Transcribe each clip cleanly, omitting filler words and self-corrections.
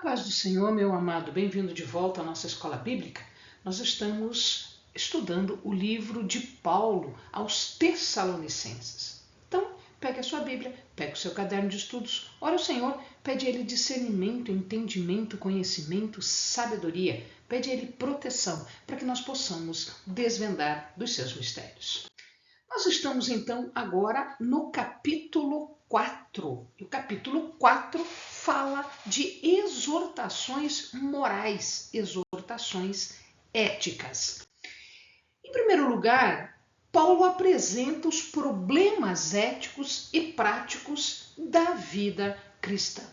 Paz do Senhor, meu amado, bem-vindo de volta à nossa escola bíblica. Nós estamos estudando o livro de Paulo aos Tessalonicenses. Então, pegue a sua Bíblia, pegue o seu caderno de estudos, ore ao Senhor, pede a Ele discernimento, entendimento, conhecimento, sabedoria, pede a Ele proteção, para que nós possamos desvendar dos seus mistérios. Nós estamos então agora no capítulo 4. E o capítulo 4 fala de exortações morais, exortações éticas. Em primeiro lugar, Paulo apresenta os problemas éticos e práticos da vida cristã.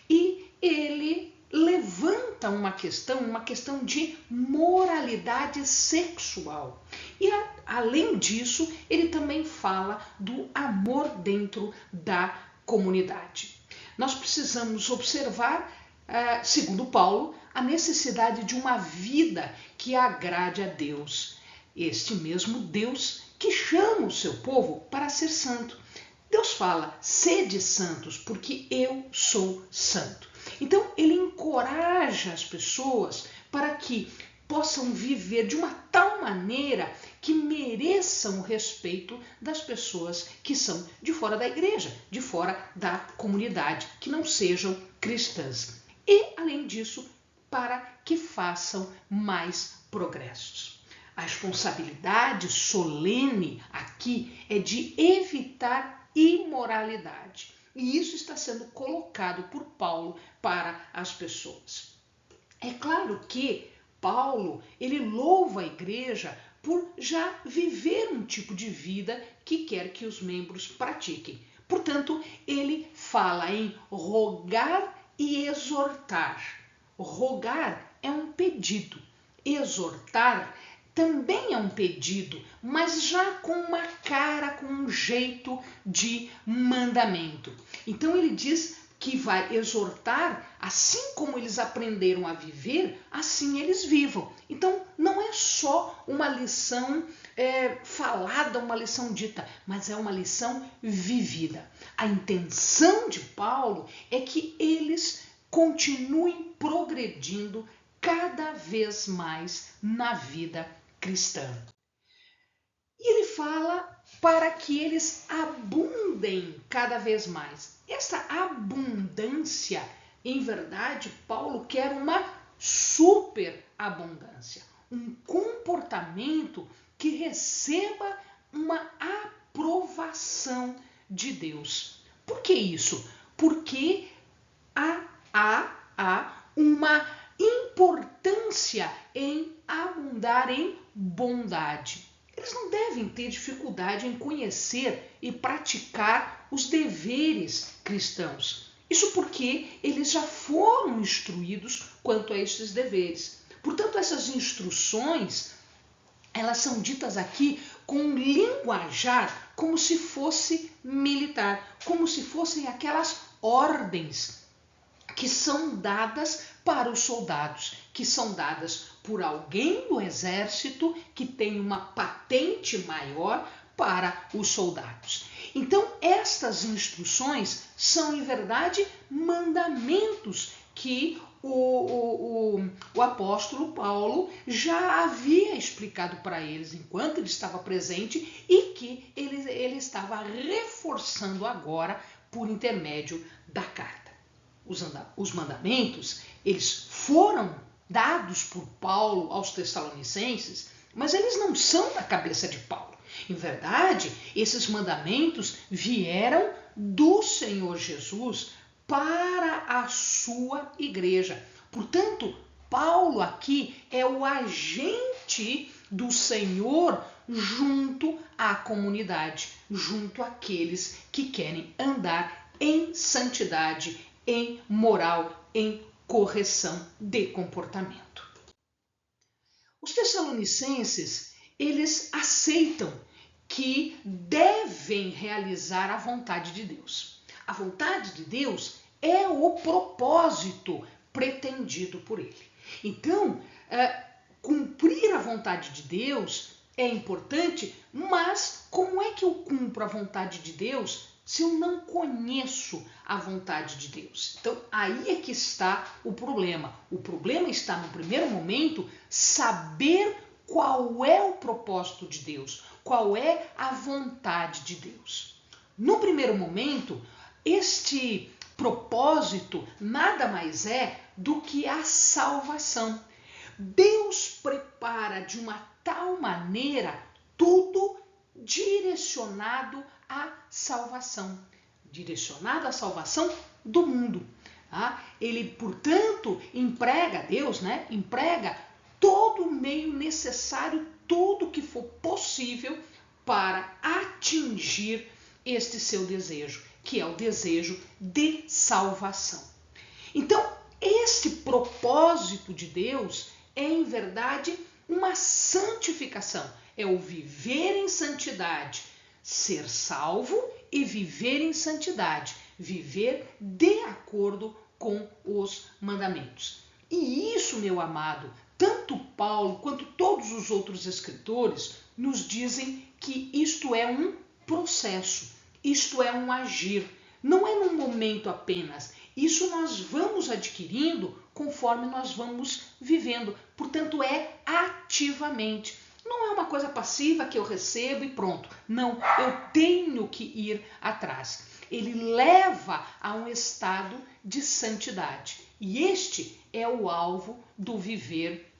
E ele levanta uma questão de moralidade sexual. E além disso, ele também fala do amor dentro da comunidade. Nós precisamos observar, segundo Paulo, a necessidade de uma vida que agrade a Deus. Este mesmo Deus que chama o seu povo para ser santo. Deus fala, sede santos, porque eu sou santo. Então, ele encoraja as pessoas para que possam viver de uma tal maneira que mereçam o respeito das pessoas que são de fora da igreja, de fora da comunidade, que não sejam cristãs. E, além disso, para que façam mais progressos. A responsabilidade solene aqui é de evitar imoralidade. E isso está sendo colocado por Paulo para as pessoas. É claro que Paulo, ele louva a igreja por já viver um tipo de vida que quer que os membros pratiquem. Portanto, ele fala em rogar e exortar. Rogar é um pedido. Exortar também é um pedido, mas já com uma cara, com um jeito de mandamento. Então ele diz que vai exortar, assim como eles aprenderam a viver, assim eles vivam. Então não é só uma lição falada, uma lição dita, mas é uma lição vivida. A intenção de Paulo é que eles continuem progredindo cada vez mais na vida cristã. E ele fala para que eles abundem cada vez mais. Essa abundância, em verdade, Paulo quer uma superabundância, um comportamento que receba uma aprovação de Deus. Por que isso? Porque há uma importância em abundar em bondade. Eles não devem ter dificuldade em conhecer e praticar os deveres cristãos. Isso porque eles já foram instruídos quanto a estes deveres. Portanto, essas instruções, elas são ditas aqui com um linguajar como se fosse militar, como se fossem aquelas ordens que são dadas para os soldados, que são dadas por alguém do exército que tem uma patente maior para os soldados. Então, estas instruções são, em verdade, mandamentos que o apóstolo Paulo já havia explicado para eles enquanto ele estava presente e que ele estava reforçando agora por intermédio da carta. Os mandamentos, eles foram dados por Paulo aos Tessalonicenses, mas eles não são da cabeça de Paulo. Em verdade, esses mandamentos vieram do Senhor Jesus para a sua igreja. Portanto, Paulo aqui é o agente do Senhor junto à comunidade, junto àqueles que querem andar em santidade, em moral, em correção de comportamento. Os tessalonicenses, eles aceitam que devem realizar a vontade de Deus. A vontade de Deus é o propósito pretendido por ele. Então, cumprir a vontade de Deus é importante, mas como é que eu cumpro a vontade de Deus se eu não conheço a vontade de Deus? Então, aí é que está o problema. O problema está, no primeiro momento, saber qual é o propósito de Deus, qual é a vontade de Deus. No primeiro momento, este propósito nada mais é do que a salvação. Deus prepara de uma tal maneira tudo direcionado à salvação. Direcionado à salvação do mundo. Tá? Ele, portanto, Deus emprega todo o meio necessário, tudo que for possível para atingir este seu desejo, que é o desejo de salvação. Então, este propósito de Deus é, em verdade, uma santificação. É o viver em santidade, ser salvo e viver em santidade, viver de acordo com os mandamentos. E isso, meu amado, tanto Paulo quanto todos os outros escritores nos dizem que isto é um processo, isto é um agir, não é num momento apenas. Isso nós vamos adquirindo conforme nós vamos vivendo, portanto é ativamente. Não é uma coisa passiva que eu recebo e pronto. Não, eu tenho que ir atrás. Ele leva a um estado de santidade. E este é o alvo do viver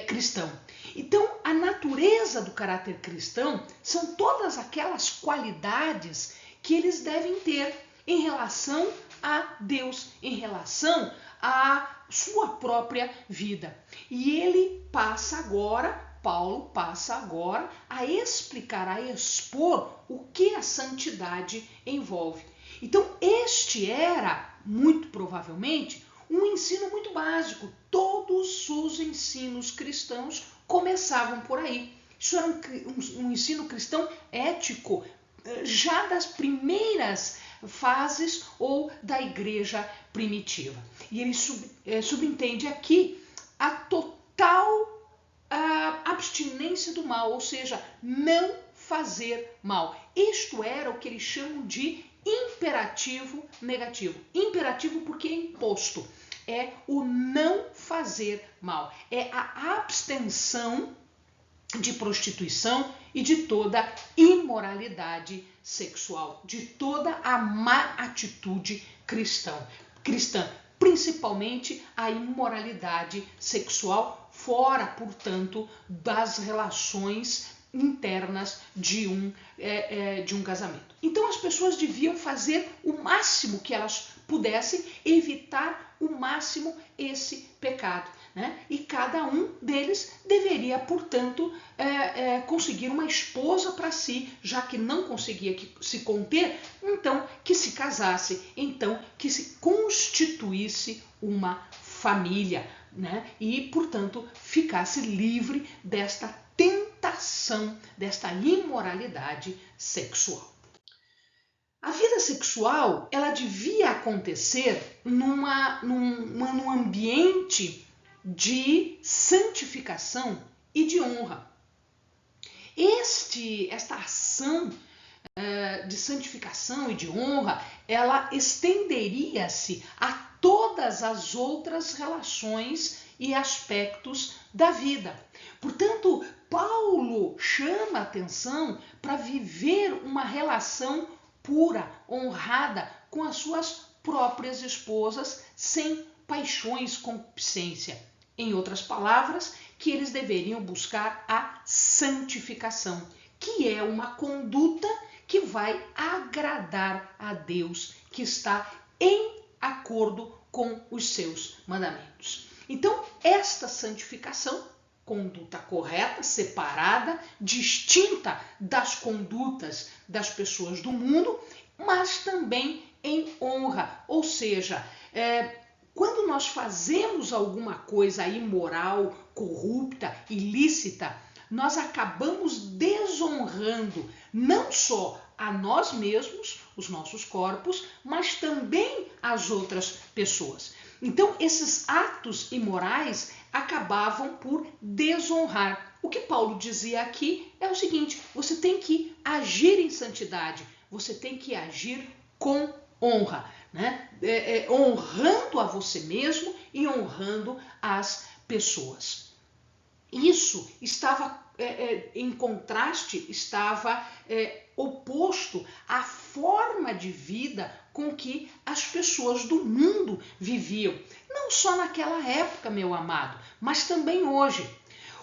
cristão. Então, a natureza do caráter cristão são todas aquelas qualidades que eles devem ter em relação a Deus, em relação à sua própria vida. E Paulo passa agora a explicar, a expor o que a santidade envolve. Então, este era, muito provavelmente, um ensino muito básico. Todos os ensinos cristãos começavam por aí. Isso era um ensino cristão ético, já das primeiras fases ou da igreja primitiva. E ele subentende aqui a total abstinência do mal, ou seja, não fazer mal. Isto era o que eles chamam de imperativo negativo. Imperativo porque é imposto. É o não fazer mal. É a abstenção de prostituição e de toda imoralidade sexual, de toda a má atitude cristã, principalmente a imoralidade sexual, fora, portanto, das relações internas de um casamento. Então as pessoas deviam fazer o máximo que elas pudessem, evitar o máximo esse pecado. Né? E cada um deles deveria, portanto, conseguir uma esposa para si, já que não conseguia se conter, então que se casasse, então que se constituísse uma família, né? E, portanto, ficasse livre desta tentação, desta imoralidade sexual. A vida sexual, ela devia acontecer num ambiente de santificação e de honra. Esta ação de santificação e de honra, ela estenderia-se a todas as outras relações e aspectos da vida. Portanto, Paulo chama a atenção para viver uma relação pura, honrada com as suas próprias esposas, sem paixões, concupiscência. Em outras palavras, que eles deveriam buscar a santificação, que é uma conduta que vai agradar a Deus, que está em acordo com os seus mandamentos. Então, esta santificação, conduta correta, separada, distinta das condutas das pessoas do mundo, mas também em honra, ou seja, quando nós fazemos alguma coisa imoral, corrupta, ilícita, nós acabamos desonrando não só a nós mesmos, os nossos corpos, mas também as outras pessoas. Então, esses atos imorais acabavam por desonrar. O que Paulo dizia aqui é o seguinte: você tem que agir em santidade, você tem que agir com honra, né? Honrando a você mesmo e honrando as pessoas. Isso estava em contraste, estava oposto à forma de vida com que as pessoas do mundo viviam. Não só naquela época, meu amado, mas também hoje.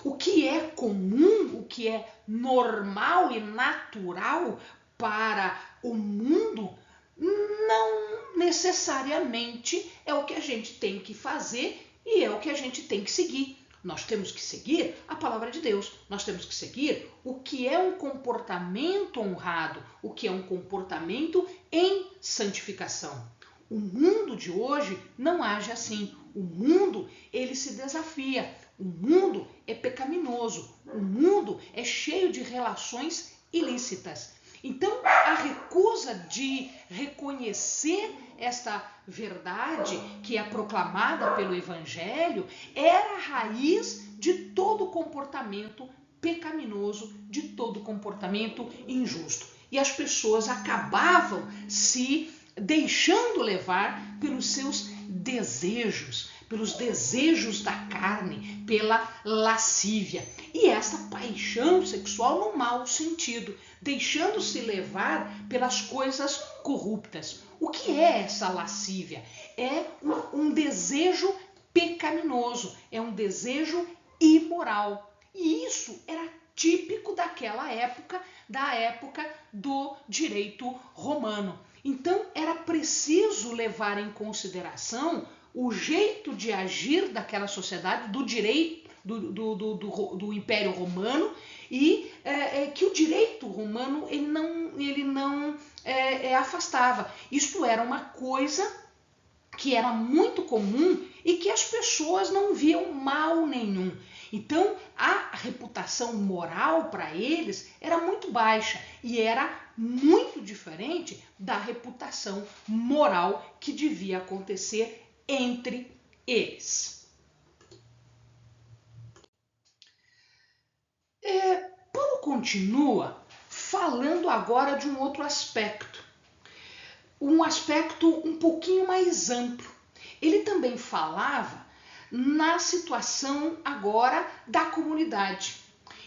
O que é comum, o que é normal e natural para o mundo, não necessariamente é o que a gente tem que fazer e é o que a gente tem que seguir. Nós temos que seguir a palavra de Deus, nós temos que seguir o que é um comportamento honrado, o que é um comportamento em santificação. O mundo de hoje não age assim. O mundo, ele se desafia. O mundo é pecaminoso. O mundo é cheio de relações ilícitas. Então, a recusa de reconhecer esta verdade que é proclamada pelo Evangelho era a raiz de todo comportamento pecaminoso, de todo comportamento injusto. E as pessoas acabavam se deixando levar pelos seus desejos, pelos desejos da carne, pela lascívia. E essa paixão sexual no mau sentido, deixando-se levar pelas coisas corruptas. O que é essa lascívia? É um desejo pecaminoso, é um desejo imoral. E isso era típico daquela época, da época do direito romano. Então, era preciso levar em consideração o jeito de agir daquela sociedade, do direito do Império Romano, e que o direito romano ele não afastava. Isto era uma coisa que era muito comum e que as pessoas não viam mal nenhum. Então, a reputação moral para eles era muito baixa e era muito diferente da reputação moral que devia acontecer entre eles. Paulo continua falando agora de um outro aspecto, um aspecto um pouquinho mais amplo. Ele também falava na situação agora da comunidade.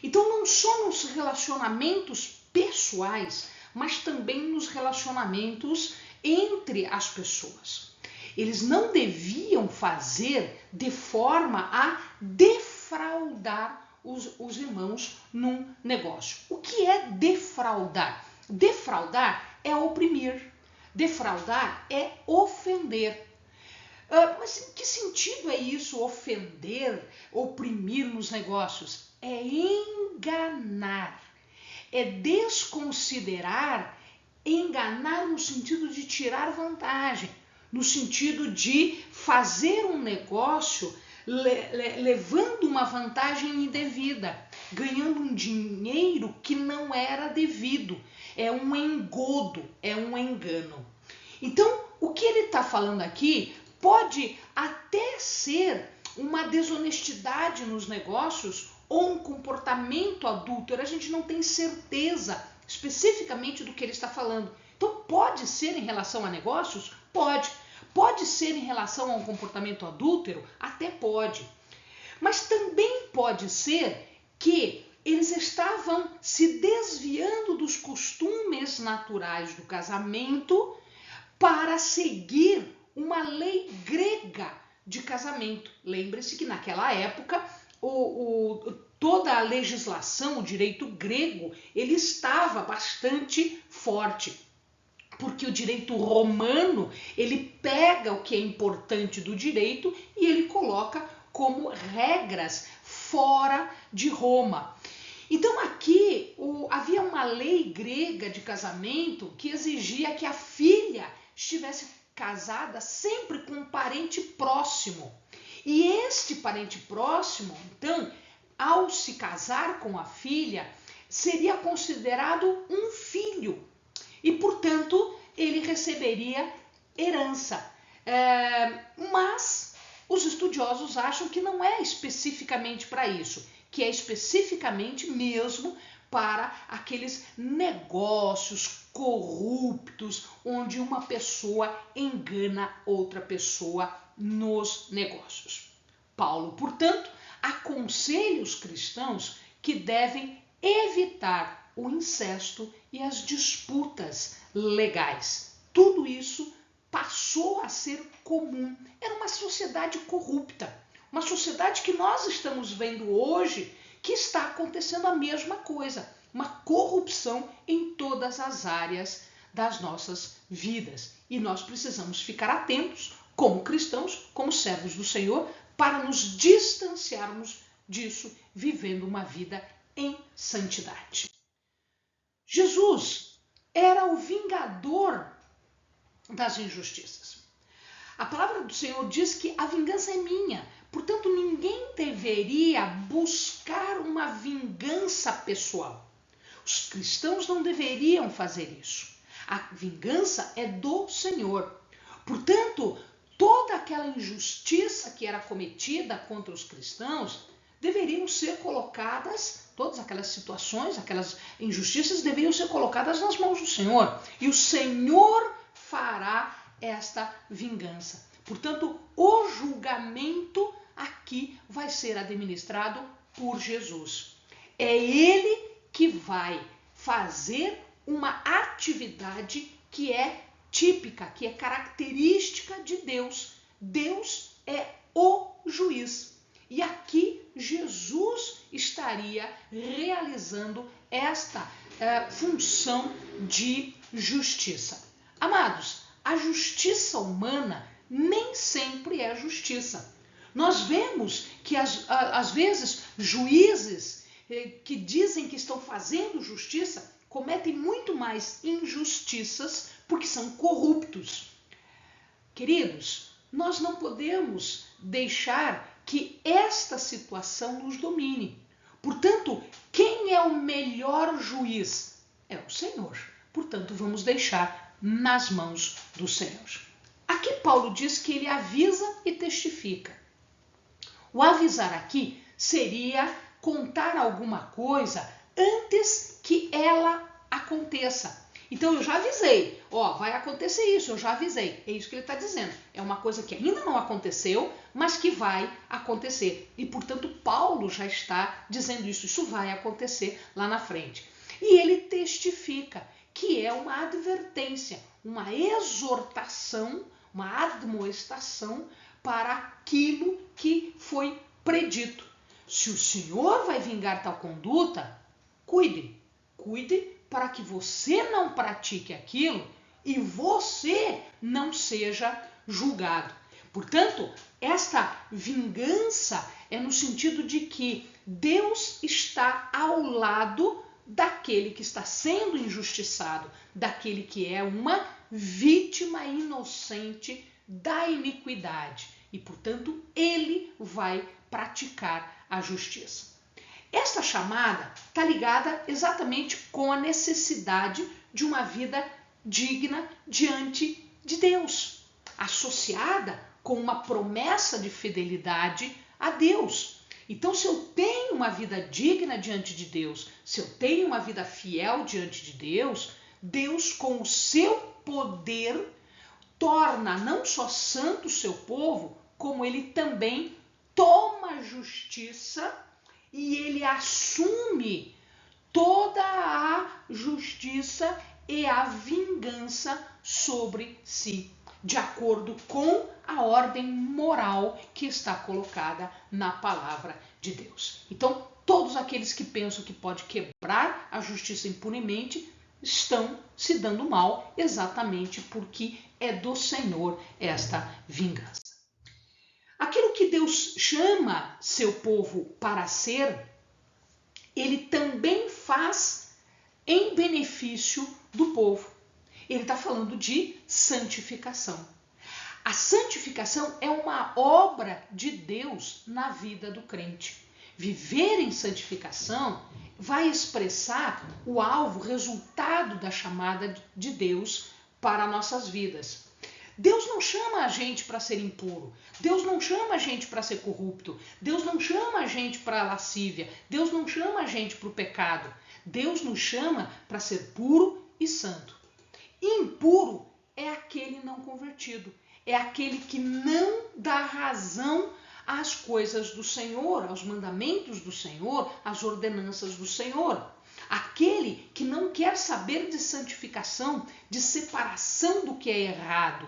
Então, não só nos relacionamentos pessoais, mas também nos relacionamentos entre as pessoas. Eles não deviam fazer de forma a defraudar os irmãos num negócio. O que é defraudar? Defraudar é oprimir. Defraudar é ofender. Mas em que sentido é isso, ofender, oprimir nos negócios? É enganar, é desconsiderar, enganar no sentido de tirar vantagem, no sentido de fazer um negócio levando uma vantagem indevida, ganhando um dinheiro que não era devido. É um engodo, é um engano. Então, o que ele está falando aqui pode até ser uma desonestidade nos negócios ou um comportamento adúltero. A gente não tem certeza especificamente do que ele está falando. Então, pode ser em relação a negócios? Pode. Pode ser em relação a um comportamento adúltero? Até pode. Mas também pode ser que eles estavam se desviando dos costumes naturais do casamento para seguir uma lei grega de casamento. Lembre-se que naquela época toda a legislação, o direito grego, ele estava bastante forte. Porque o direito romano, ele pega o que é importante do direito e ele coloca como regras fora de Roma. Então aqui havia uma lei grega de casamento que exigia que a filha estivesse casada sempre com um parente próximo. E este parente próximo, então, ao se casar com a filha, seria considerado um filho. E, portanto, ele receberia herança. Mas os estudiosos acham que não é especificamente para isso, que é especificamente mesmo para aqueles negócios corruptos onde uma pessoa engana outra pessoa nos negócios. Paulo, portanto, aconselha os cristãos que devem evitar o incesto e as disputas legais. Tudo isso passou a ser comum. Era uma sociedade corrupta, uma sociedade que nós estamos vendo hoje que está acontecendo a mesma coisa, uma corrupção em todas as áreas das nossas vidas. E nós precisamos ficar atentos, como cristãos, como servos do Senhor, para nos distanciarmos disso, vivendo uma vida em santidade. Jesus era o vingador das injustiças. A palavra do Senhor diz que a vingança é minha, portanto ninguém deveria buscar uma vingança pessoal. Os cristãos não deveriam fazer isso. A vingança é do Senhor. Portanto, toda aquela injustiça que era cometida contra os cristãos deveriam ser colocadas, todas aquelas situações, aquelas injustiças deveriam ser colocadas nas mãos do Senhor. E o Senhor fará esta vingança. Portanto, o julgamento aqui vai ser administrado por Jesus. É Ele que vai fazer uma atividade que é típica, que é característica de Deus. Deus é o juiz. E aqui Jesus estaria realizando esta função de justiça. Amados, a justiça humana nem sempre é justiça. Nós vemos que às vezes juízes que dizem que estão fazendo justiça cometem muito mais injustiças porque são corruptos. Queridos, nós não podemos deixar que esta situação nos domine. Portanto, quem é o melhor juiz? É o Senhor. Portanto, vamos deixar nas mãos do Senhor. Aqui Paulo diz que ele avisa e testifica. O avisar aqui seria contar alguma coisa antes que ela aconteça. Então eu já avisei, vai acontecer isso, eu já avisei. É isso que ele está dizendo. É uma coisa que ainda não aconteceu, mas que vai acontecer. E, portanto, Paulo já está dizendo isso. Isso vai acontecer lá na frente. E ele testifica que é uma advertência, uma exortação, uma admoestação para aquilo que foi predito. Se o Senhor vai vingar tal conduta, cuide para que você não pratique aquilo e você não seja julgado. Portanto, esta vingança é no sentido de que Deus está ao lado daquele que está sendo injustiçado, daquele que é uma vítima inocente da iniquidade. E, portanto, ele vai praticar a justiça. Esta chamada está ligada exatamente com a necessidade de uma vida digna diante de Deus, associada com uma promessa de fidelidade a Deus. Então, se eu tenho uma vida digna diante de Deus, se eu tenho uma vida fiel diante de Deus, Deus, com o seu poder, torna não só santo o seu povo, como ele também toma justiça e ele assume toda a justiça e a vingança sobre si, de acordo com a ordem moral que está colocada na palavra de Deus. Então, todos aqueles que pensam que pode quebrar a justiça impunemente estão se dando mal, exatamente porque é do Senhor esta vingança. Aquilo que Deus chama seu povo para ser, ele também faz em benefício do povo. Ele está falando de santificação. A santificação é uma obra de Deus na vida do crente. Viver em santificação vai expressar o alvo, o resultado da chamada de Deus para nossas vidas. Deus não chama a gente para ser impuro, Deus não chama a gente para ser corrupto, Deus não chama a gente para a lascívia, Deus não chama a gente para o pecado. Deus nos chama para ser puro e santo. Impuro é aquele não convertido, é aquele que não dá razão às coisas do Senhor, aos mandamentos do Senhor, às ordenanças do Senhor. Aquele que não quer saber de santificação, de separação do que é errado.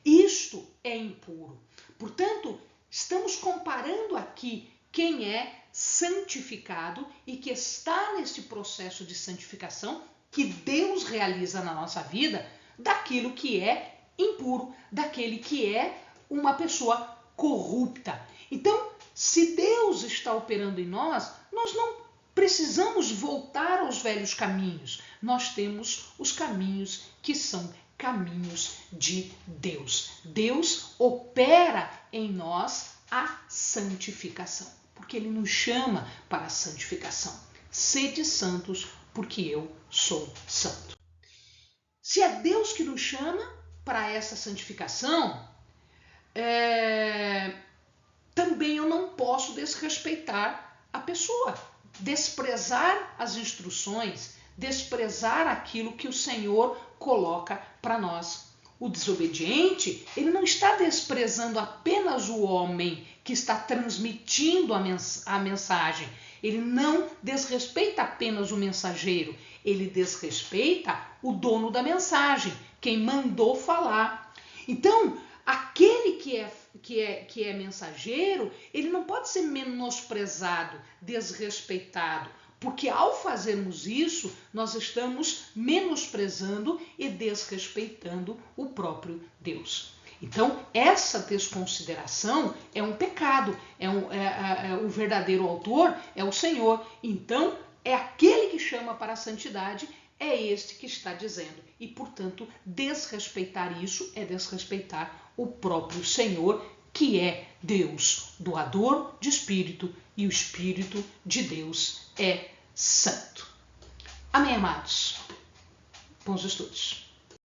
Isto é impuro. Portanto, estamos comparando aqui quem é santificado e que está nesse processo de santificação que Deus realiza na nossa vida, daquilo que é impuro, daquele que é uma pessoa corrupta. Então, se Deus está operando em nós, nós não precisamos voltar aos velhos caminhos. Nós temos os caminhos que são caminhos de Deus. Deus opera em nós a santificação, porque Ele nos chama para a santificação. Sede santos, porque eu sou santo. Se é Deus que nos chama para essa santificação, também eu não posso desrespeitar a pessoa, desprezar as instruções, desprezar aquilo que o Senhor coloca para nós. O desobediente, ele não está desprezando apenas o homem que está transmitindo a mensagem. Ele não desrespeita apenas o mensageiro, ele desrespeita o dono da mensagem, quem mandou falar. Então, aquele que é mensageiro, ele não pode ser menosprezado, desrespeitado, porque ao fazermos isso, nós estamos menosprezando e desrespeitando o próprio Deus. Então, essa desconsideração é um pecado, o verdadeiro autor é o Senhor. Então, é aquele que chama para a santidade, é este que está dizendo. E, portanto, desrespeitar isso é desrespeitar o próprio Senhor, que é Deus, doador de espírito, e o Espírito de Deus é santo. Amém, amados? Bons estudos.